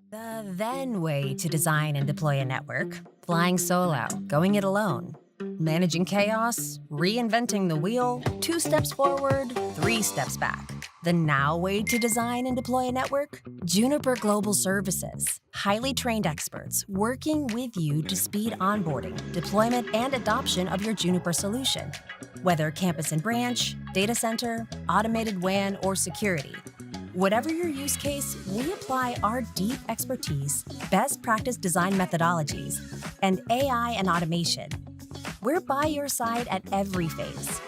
The then way to design and deploy a network: flying solo, going it alone, managing chaos, reinventing the wheel, 2 steps forward, 3 steps back. The now way to design and deploy a network: Juniper Global Services, highly trained experts working with you to speed onboarding, deployment, and adoption of your Juniper solution. Whether campus and branch, data center, automated WAN, or security, whatever your use case, we apply our deep expertise, best practice design methodologies, and AI and automation. We're by your side at every phase,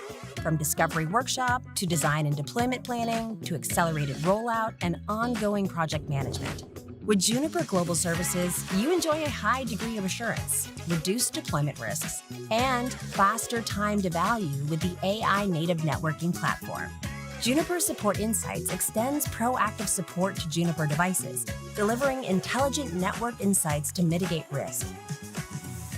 from discovery workshop to design and deployment planning to accelerated rollout and ongoing project management. With Juniper Global Services, you enjoy a high degree of assurance, reduced deployment risks, and faster time to value with the AI-native networking platform. Juniper Support Insights extends proactive support to Juniper devices, delivering intelligent network insights to mitigate risk.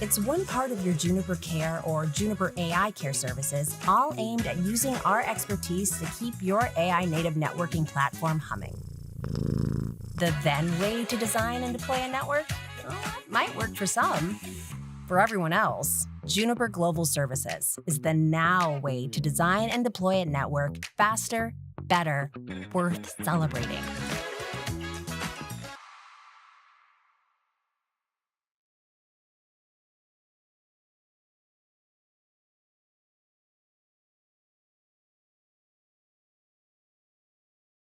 It's one part of your Juniper Care or Juniper AI Care services, all aimed at using our expertise to keep your AI-native networking platform humming. The then way to design and deploy a network? Well, it might work for some. For everyone else, Juniper Global Services is the now way to design and deploy a network faster, better, worth celebrating.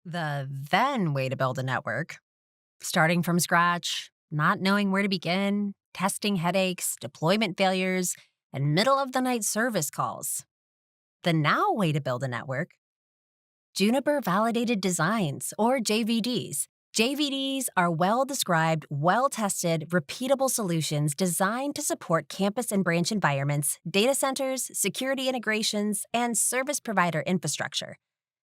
The then way to build a network: starting from scratch, not knowing where to begin, testing headaches, deployment failures, and middle of the night service calls. The now way to build a network: Juniper Validated Designs, or JVDs. JVDs are well-described, well-tested, repeatable solutions designed to support campus and branch environments, data centers, security integrations, and service provider infrastructure.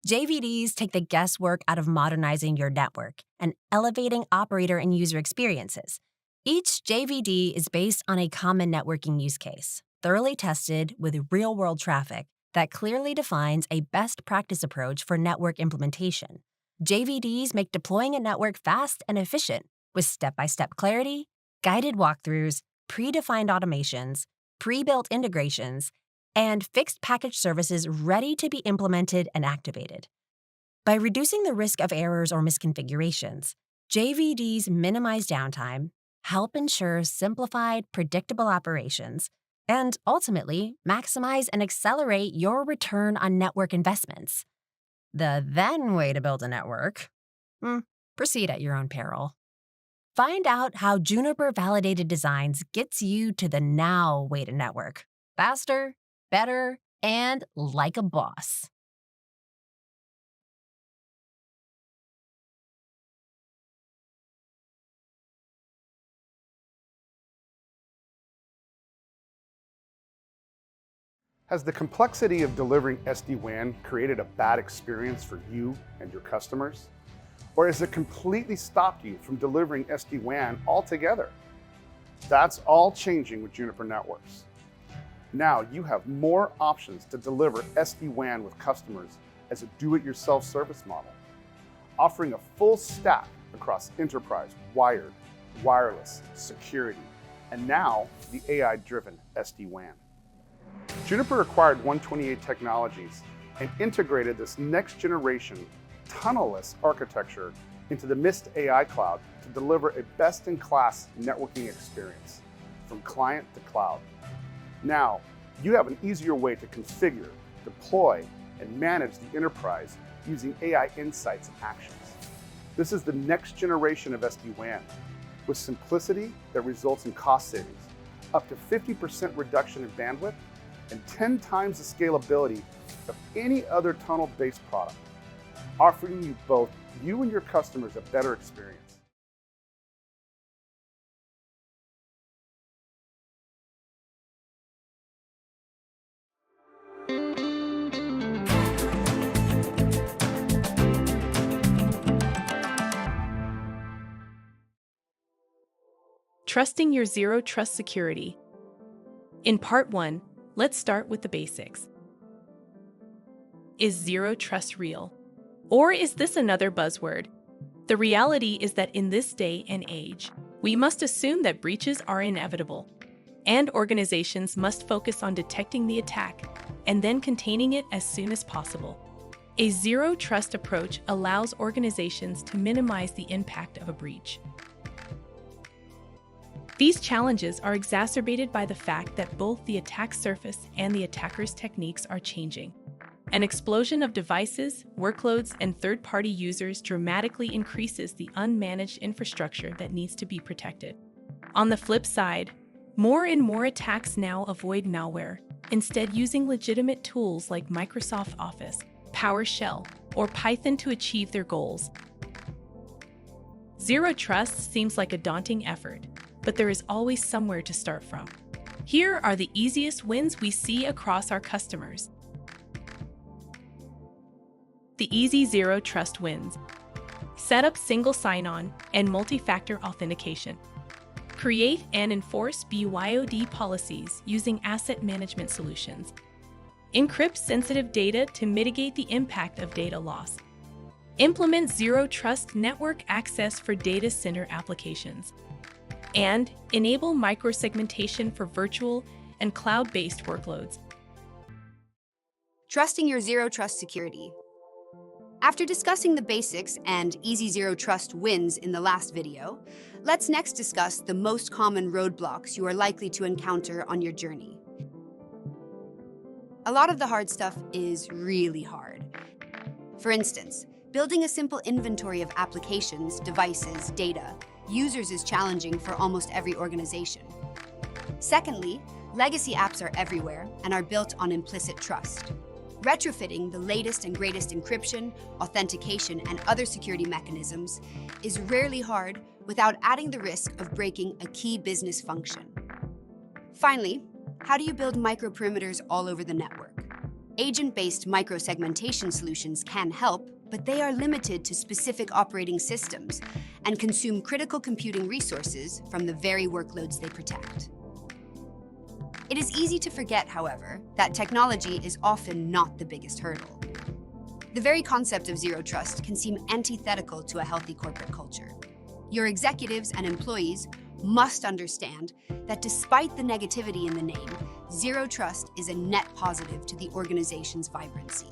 JVDs take the guesswork out of modernizing your network and elevating operator and user experiences. Each JVD is based on a common networking use case, thoroughly tested with real-world traffic that clearly defines a best practice approach for network implementation. JVDs make deploying a network fast and efficient with step-by-step clarity, guided walkthroughs, predefined automations, pre-built integrations, and fixed package services ready to be implemented and activated. By reducing the risk of errors or misconfigurations, JVDs minimize downtime, help ensure simplified, predictable operations, and ultimately maximize and accelerate your return on network investments. The then way to build a network? Proceed at your own peril. Find out how Juniper Validated Designs gets you to the now way to network: faster, better, and like a boss. Has the complexity of delivering SD-WAN created a bad experience for you and your customers? Or has it completely stopped you from delivering SD-WAN altogether? That's all changing with Juniper Networks. Now you have more options to deliver SD-WAN with customers as a do-it-yourself service model, offering a full stack across enterprise, wired, wireless, security, and now the AI-driven SD-WAN. Juniper acquired 128 Technologies and integrated this next-generation tunnelless architecture into the Mist AI Cloud to deliver a best-in-class networking experience from client to cloud. Now, you have an easier way to configure, deploy, and manage the enterprise using AI insights and actions. This is the next generation of SD-WAN with simplicity that results in cost savings, up to 50% reduction in bandwidth, and 10 times the scalability of any other tunnel-based product, offering you both you and your customers a better experience. Trusting your zero trust security. In part 1, let's start with the basics. Is zero trust real? Or is this another buzzword? The reality is that in this day and age, we must assume that breaches are inevitable, and organizations must focus on detecting the attack and then containing it as soon as possible. A zero-trust approach allows organizations to minimize the impact of a breach. These challenges are exacerbated by the fact that both the attack surface and the attacker's techniques are changing. An explosion of devices, workloads, and third-party users dramatically increases the unmanaged infrastructure that needs to be protected. On the flip side, more and more attacks now avoid malware, instead using legitimate tools like Microsoft Office, PowerShell, or Python to achieve their goals. Zero trust seems like a daunting effort, but there is always somewhere to start from. Here are the easiest wins we see across our customers. The easy zero trust wins. Set up single sign-on and multi-factor authentication. Create and enforce BYOD policies using asset management solutions. Encrypt sensitive data to mitigate the impact of data loss. Implement zero trust network access for data center applications. And enable microsegmentation for virtual and cloud-based workloads. Trusting your zero trust security. After discussing the basics and easy zero trust wins in the last video, let's next discuss the most common roadblocks you are likely to encounter on your journey. A lot of the hard stuff is really hard. For instance, building a simple inventory of applications, devices, data, users is challenging for almost every organization. Secondly, legacy apps are everywhere and are built on implicit trust. Retrofitting the latest and greatest encryption, authentication, and other security mechanisms is rarely hard without adding the risk of breaking a key business function. Finally, how do you build microperimeters all over the network? Agent-based microsegmentation solutions can help, but they are limited to specific operating systems and consume critical computing resources from the very workloads they protect. It is easy to forget, however, that technology is often not the biggest hurdle. The very concept of zero trust can seem antithetical to a healthy corporate culture. Your executives and employees must understand that despite the negativity in the name, zero trust is a net positive to the organization's vibrancy.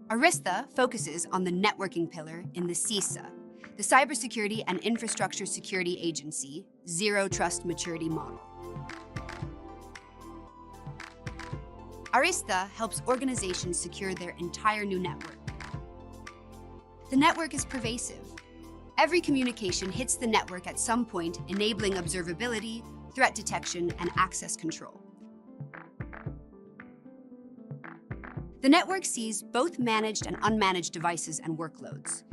Arista focuses on the networking pillar in the CISA, the Cybersecurity and Infrastructure Security Agency Zero Trust Maturity Model. Arista helps organizations secure their entire new network. The network is pervasive. Every communication hits the network at some point, enabling observability, threat detection, and access control. The network sees both managed and unmanaged devices and workloads.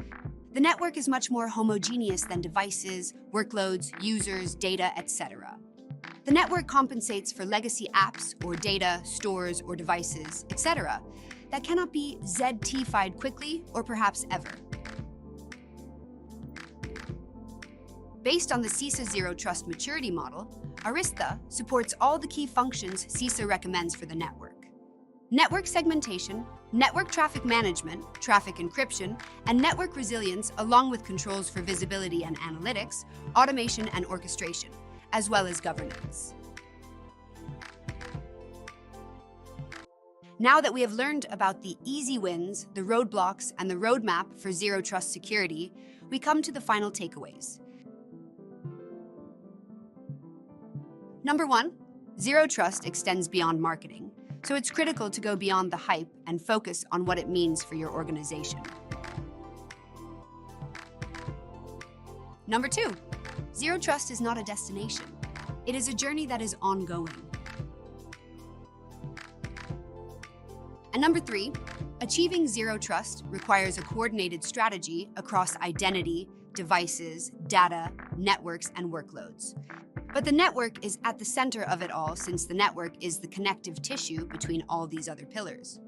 The network is much more homogeneous than devices, workloads, users, data, etc. The network compensates for legacy apps or data, stores, or devices, etc. that cannot be ZT-fied quickly or perhaps ever. Based on the CISA Zero Trust Maturity Model, Arista supports all the key functions CISA recommends for the network. Network segmentation, network traffic management, traffic encryption, and network resilience, along with controls for visibility and analytics, automation and orchestration, as well as governance. Now that we have learned about the easy wins, the roadblocks, and the roadmap for zero trust security, we come to the final takeaways. Number 1, zero trust extends beyond marketing. So it's critical to go beyond the hype and focus on what it means for your organization. Number 2, zero trust is not a destination. It is a journey that is ongoing. And number 3, achieving zero trust requires a coordinated strategy across identity, devices, data, networks, and workloads. But the network is at the center of it all, since the network is the connective tissue between all these other pillars.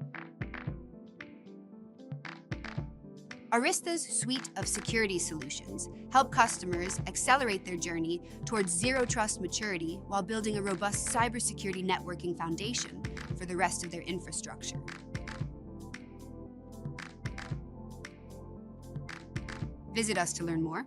Arista's suite of security solutions help customers accelerate their journey towards zero trust maturity while building a robust cybersecurity networking foundation for the rest of their infrastructure. Visit us to learn more.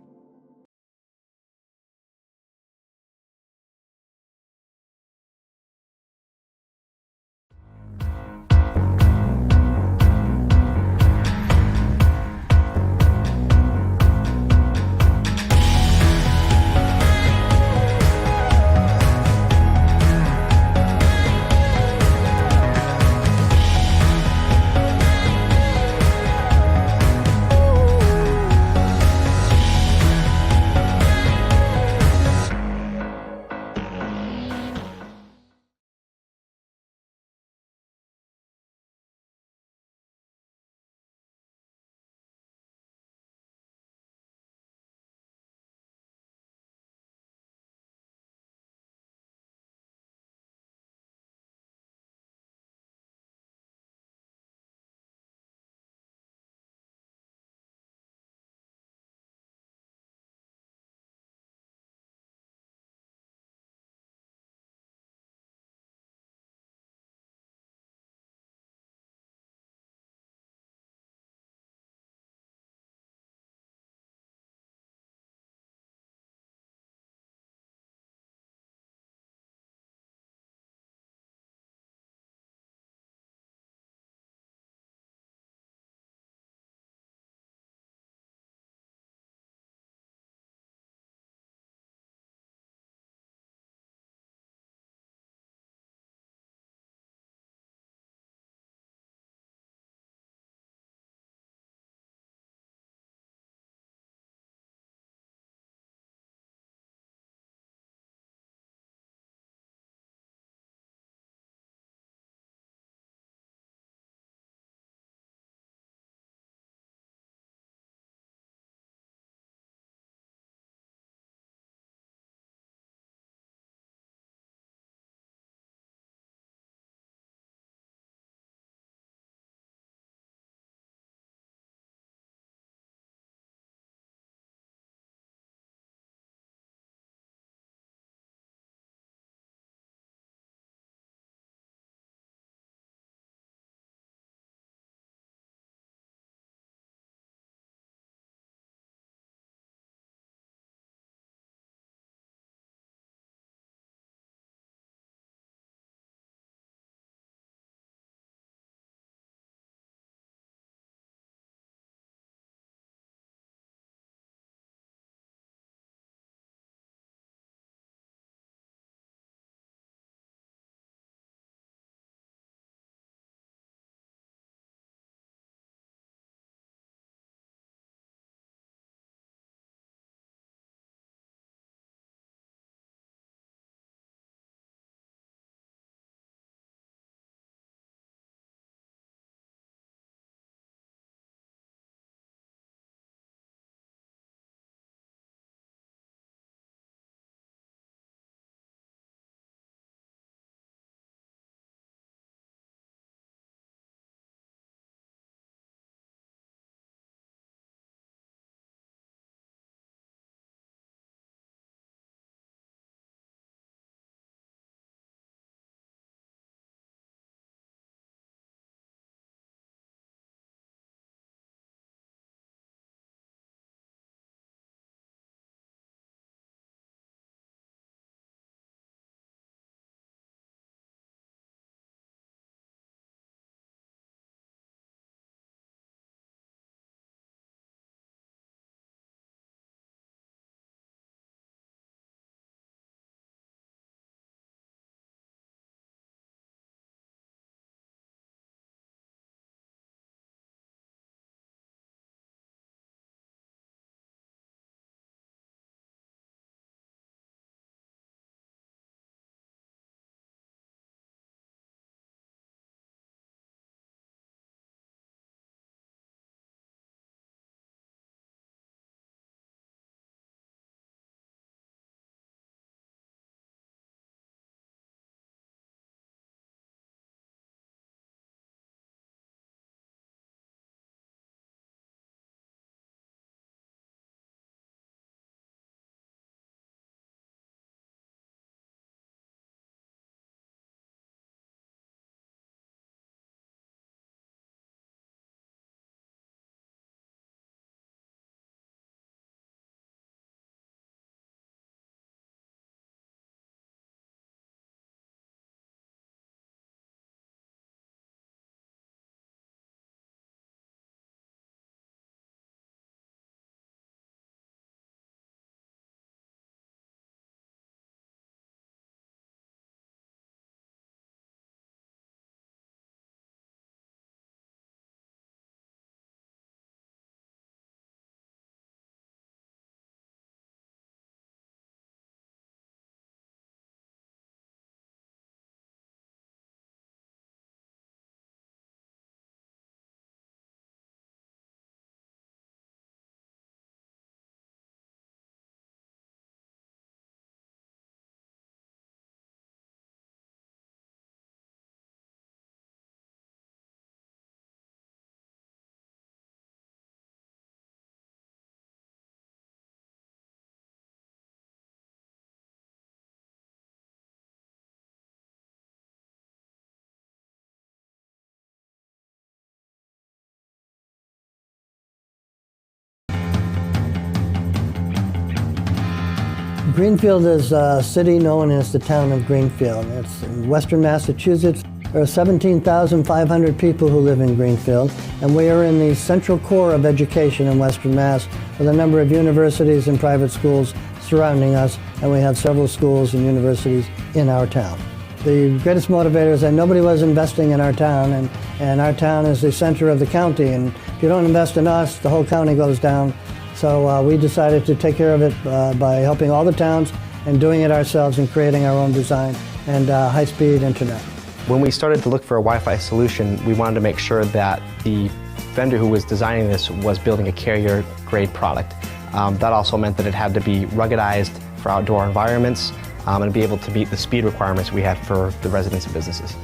Greenfield is a city known as the town of Greenfield. It's in western Massachusetts. There are 17,500 people who live in Greenfield, and we are in the central core of education in western Mass with a number of universities and private schools surrounding us, and we have several schools and universities in our town. The greatest motivator is that nobody was investing in our town, and our town is the center of the county, and if you don't invest in us, the whole county goes down. So we decided to take care of it by helping all the towns and doing it ourselves and creating our own design and high-speed internet. When we started to look for a Wi-Fi solution, we wanted to make sure that the vendor who was designing this was building a carrier-grade product. That also meant that it had to be ruggedized for outdoor environments and be able to meet the speed requirements we had for the residents and businesses.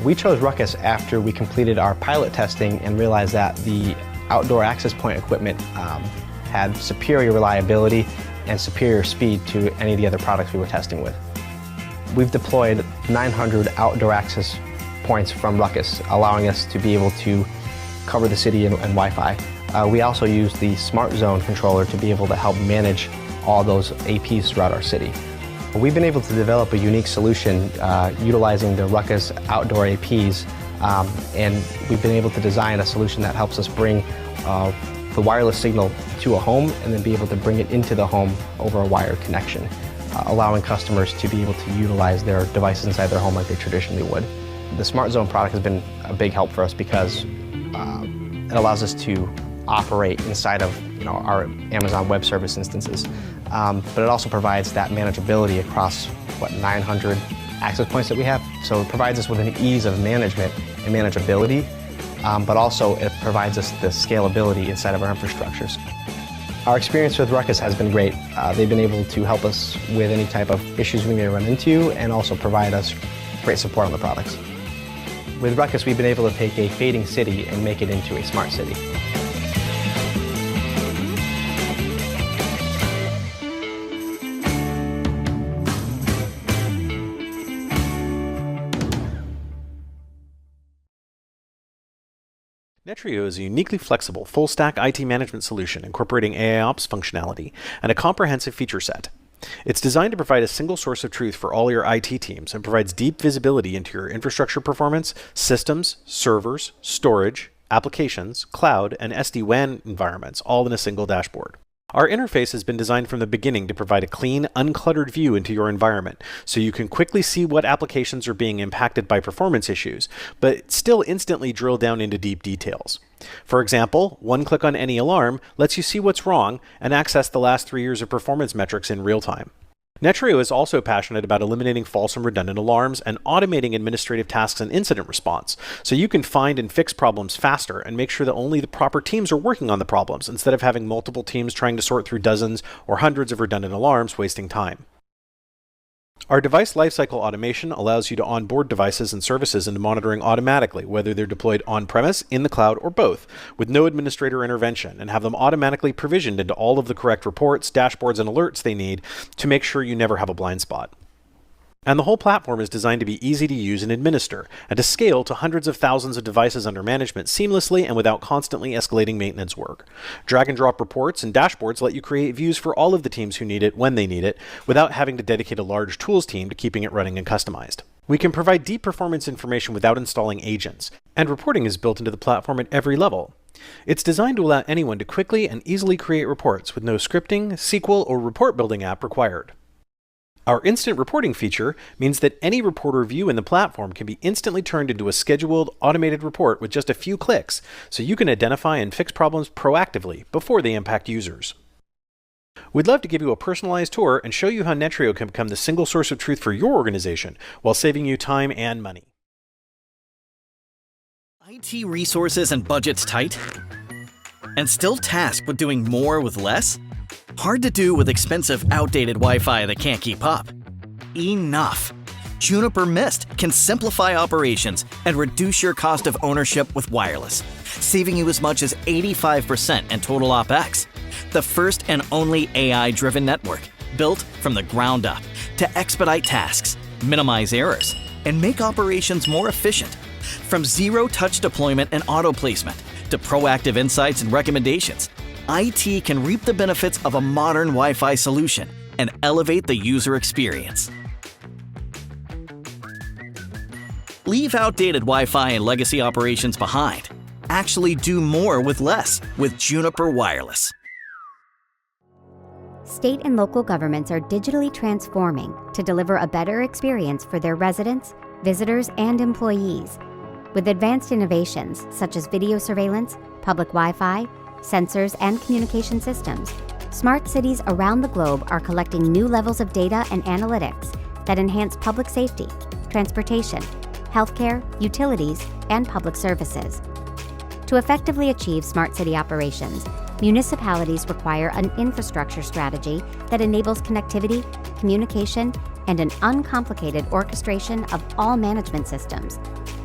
We chose Ruckus after we completed our pilot testing and realized that the outdoor access point equipment had superior reliability and superior speed to any of the other products we were testing with. We've deployed 900 outdoor access points from Ruckus, allowing us to be able to cover the city and Wi-Fi. We also use the Smart Zone controller to be able to help manage all those APs throughout our city. We've been able to develop a unique solution utilizing the Ruckus outdoor APs, and we've been able to design a solution that helps us bring the wireless signal to a home and then be able to bring it into the home over a wired connection, allowing customers to be able to utilize their devices inside their home like they traditionally would. The Smart Zone product has been a big help for us because it allows us to operate inside of our Amazon Web Service instances, but it also provides that manageability across 900 access points that we have. So it provides us with an ease of management and manageability, but also it provides us the scalability inside of our infrastructures. Our experience with Ruckus has been great. They've been able to help us with any type of issues we may run into and also provide us great support on the products. With Ruckus, we've been able to take a fading city and make it into a smart city. Netrio is a uniquely flexible, full-stack IT management solution incorporating AIOps functionality and a comprehensive feature set. It's designed to provide a single source of truth for all your IT teams and provides deep visibility into your infrastructure performance, systems, servers, storage, applications, cloud, and SD-WAN environments, all in a single dashboard. Our interface has been designed from the beginning to provide a clean, uncluttered view into your environment, so you can quickly see what applications are being impacted by performance issues, but still instantly drill down into deep details. For example, one click on any alarm lets you see what's wrong and access the last 3 years of performance metrics in real time. Netrio is also passionate about eliminating false and redundant alarms and automating administrative tasks and incident response, so you can find and fix problems faster and make sure that only the proper teams are working on the problems instead of having multiple teams trying to sort through dozens or hundreds of redundant alarms, wasting time. Our device lifecycle automation allows you to onboard devices and services into monitoring automatically, whether they're deployed on-premise, in the cloud, or both, with no administrator intervention, and have them automatically provisioned into all of the correct reports, dashboards, and alerts they need to make sure you never have a blind spot. And the whole platform is designed to be easy to use and administer, and to scale to hundreds of thousands of devices under management seamlessly and without constantly escalating maintenance work. Drag and drop reports and dashboards let you create views for all of the teams who need it when they need it, without having to dedicate a large tools team to keeping it running and customized. We can provide deep performance information without installing agents, and reporting is built into the platform at every level. It's designed to allow anyone to quickly and easily create reports with no scripting, SQL, or report building app required. Our instant reporting feature means that any report or view in the platform can be instantly turned into a scheduled, automated report with just a few clicks, so you can identify and fix problems proactively before they impact users. We'd love to give you a personalized tour and show you how Netrio can become the single source of truth for your organization while saving you time and money. IT resources and budgets tight? And still tasked with doing more with less? Hard to do with expensive, outdated Wi-Fi that can't keep up. Enough! Juniper Mist can simplify operations and reduce your cost of ownership with wireless, saving you as much as 85% in total OpEx. The first and only AI-driven network, built from the ground up to expedite tasks, minimize errors, and make operations more efficient. From zero-touch deployment and auto-placement to proactive insights and recommendations, IT can reap the benefits of a modern Wi-Fi solution and elevate the user experience. Leave outdated Wi-Fi and legacy operations behind. Actually do more with less with Juniper Wireless. State and local governments are digitally transforming to deliver a better experience for their residents, visitors, and employees. With advanced innovations such as video surveillance, public Wi-Fi, sensors, and communication systems, smart cities around the globe are collecting new levels of data and analytics that enhance public safety, transportation, healthcare, utilities, and public services. To effectively achieve smart city operations, municipalities require an infrastructure strategy that enables connectivity, communication, and an uncomplicated orchestration of all management systems.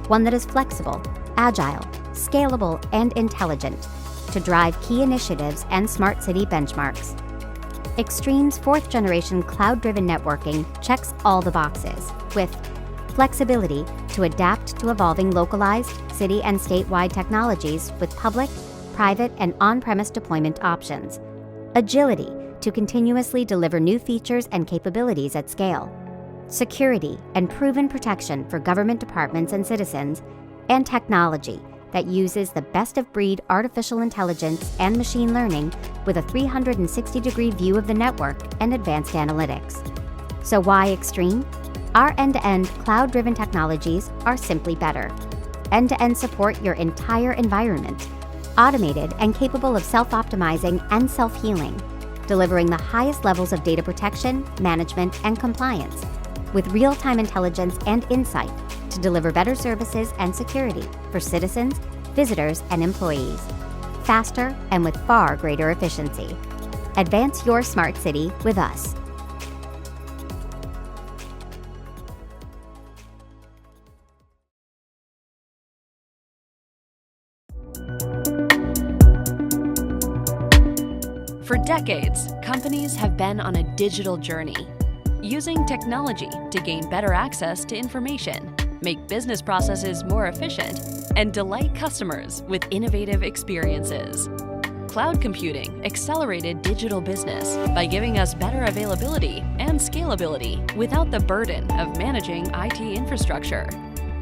One that is flexible, agile, scalable, and intelligent to drive key initiatives and smart city benchmarks. Extreme's 4th-generation cloud-driven networking checks all the boxes with flexibility to adapt to evolving localized, city and statewide technologies with public, private, and on-premise deployment options. Agility to continuously deliver new features and capabilities at scale. Security and proven protection for government departments and citizens. And technology that uses the best-of-breed artificial intelligence and machine learning with a 360-degree view of the network and advanced analytics. So why Extreme? Our end-to-end cloud-driven technologies are simply better. End-to-end support your entire environment, automated and capable of self-optimizing and self-healing, delivering the highest levels of data protection, management, and compliance, with real-time intelligence and insight to deliver better services and security for citizens, visitors, and employees, faster and with far greater efficiency. Advance your smart city with us. For decades, companies have been on a digital journey, using technology to gain better access to information, make business processes more efficient, and delight customers with innovative experiences. Cloud computing accelerated digital business by giving us better availability and scalability without the burden of managing IT infrastructure.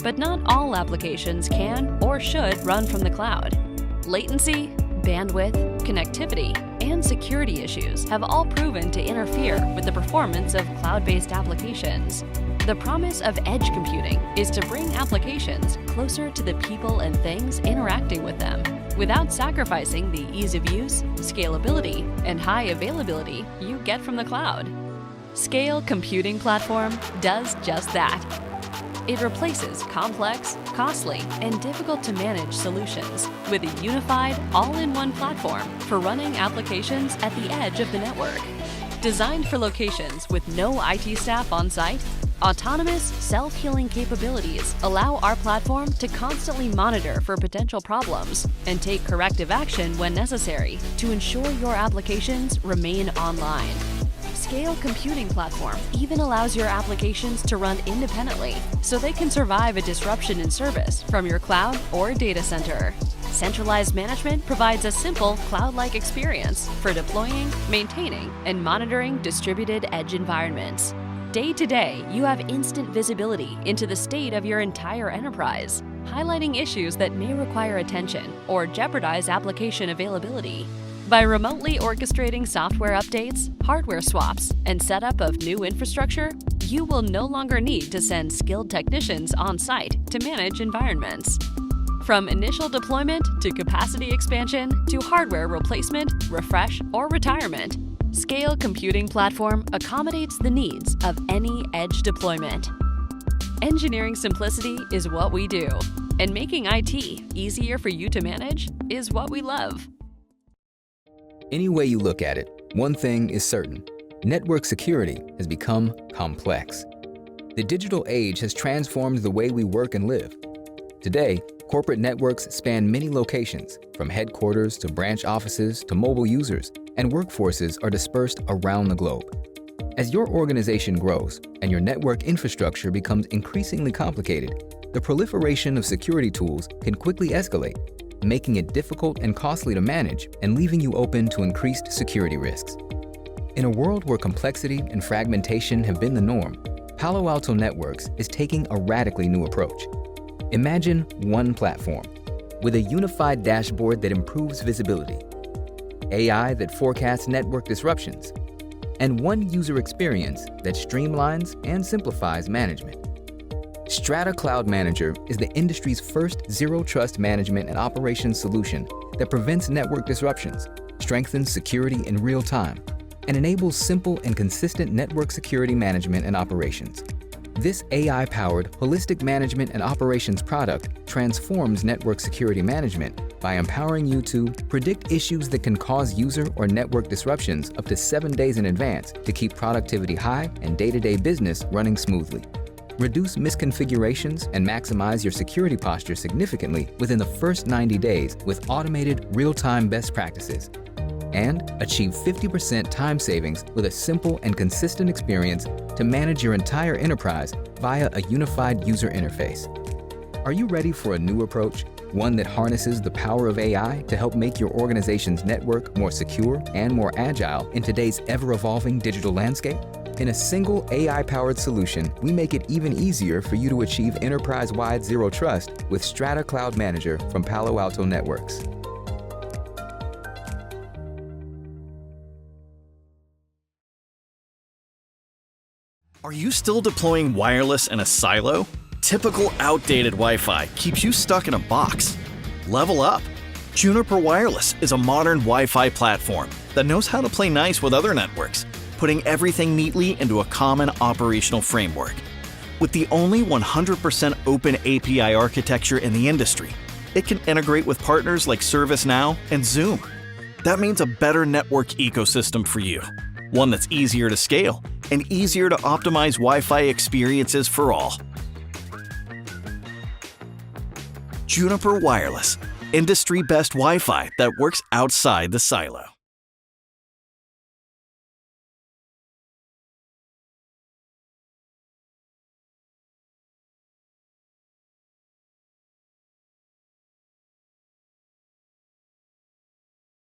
But not all applications can or should run from the cloud. Latency, bandwidth, connectivity, and security issues have all proven to interfere with the performance of cloud-based applications. The promise of edge computing is to bring applications closer to the people and things interacting with them, without sacrificing the ease of use, scalability, and high availability you get from the cloud. Scale Computing Platform does just that. It replaces complex, costly, and difficult-to-manage solutions with a unified, all-in-one platform for running applications at the edge of the network. Designed for locations with no IT staff on site, autonomous, self-healing capabilities allow our platform to constantly monitor for potential problems and take corrective action when necessary to ensure your applications remain online. Scale Computing Platform even allows your applications to run independently so they can survive a disruption in service from your cloud or data center. Centralized management provides a simple cloud-like experience for deploying, maintaining, and monitoring distributed edge environments. Day to day, you have instant visibility into the state of your entire enterprise, highlighting issues that may require attention or jeopardize application availability. By remotely orchestrating software updates, hardware swaps, and setup of new infrastructure, you will no longer need to send skilled technicians on site to manage environments. From initial deployment to capacity expansion to hardware replacement, refresh, or retirement, Scale Computing Platform accommodates the needs of any edge deployment. Engineering simplicity is what we do, and making IT easier for you to manage is what we love. Any way you look at it, one thing is certain: network security has become complex. The digital age has transformed the way we work and live. Today, corporate networks span many locations, from headquarters to branch offices to mobile users, and workforces are dispersed around the globe. As your organization grows and your network infrastructure becomes increasingly complicated, the proliferation of security tools can quickly escalate, making it difficult and costly to manage and leaving you open to increased security risks. In a world where complexity and fragmentation have been the norm, Palo Alto Networks is taking a radically new approach. Imagine one platform with a unified dashboard that improves visibility, AI that forecasts network disruptions, and one user experience that streamlines and simplifies management. Strata Cloud Manager is the industry's first zero-trust management and operations solution that prevents network disruptions, strengthens security in real time, and enables simple and consistent network security management and operations. This AI-powered holistic management and operations product transforms network security management by empowering you to predict issues that can cause user or network disruptions up to 7 days in advance to keep productivity high and day-to-day business running smoothly. Reduce misconfigurations and maximize your security posture significantly within the first 90 days with automated real-time best practices. And achieve 50% time savings with a simple and consistent experience to manage your entire enterprise via a unified user interface. Are you ready for a new approach? One that harnesses the power of AI to help make your organization's network more secure and more agile in today's ever-evolving digital landscape? In a single AI-powered solution, we make it even easier for you to achieve enterprise-wide zero trust with Strata Cloud Manager from Palo Alto Networks. Are you still deploying wireless in a silo? Typical outdated Wi-Fi keeps you stuck in a box. Level up! Juniper Wireless is a modern Wi-Fi platform that knows how to play nice with other networks, putting everything neatly into a common operational framework. With the only 100% open API architecture in the industry, it can integrate with partners like ServiceNow and Zoom. That means a better network ecosystem for you, one that's easier to scale and easier to optimize Wi-Fi experiences for all. Juniper Wireless, industry-best Wi-Fi that works outside the silo.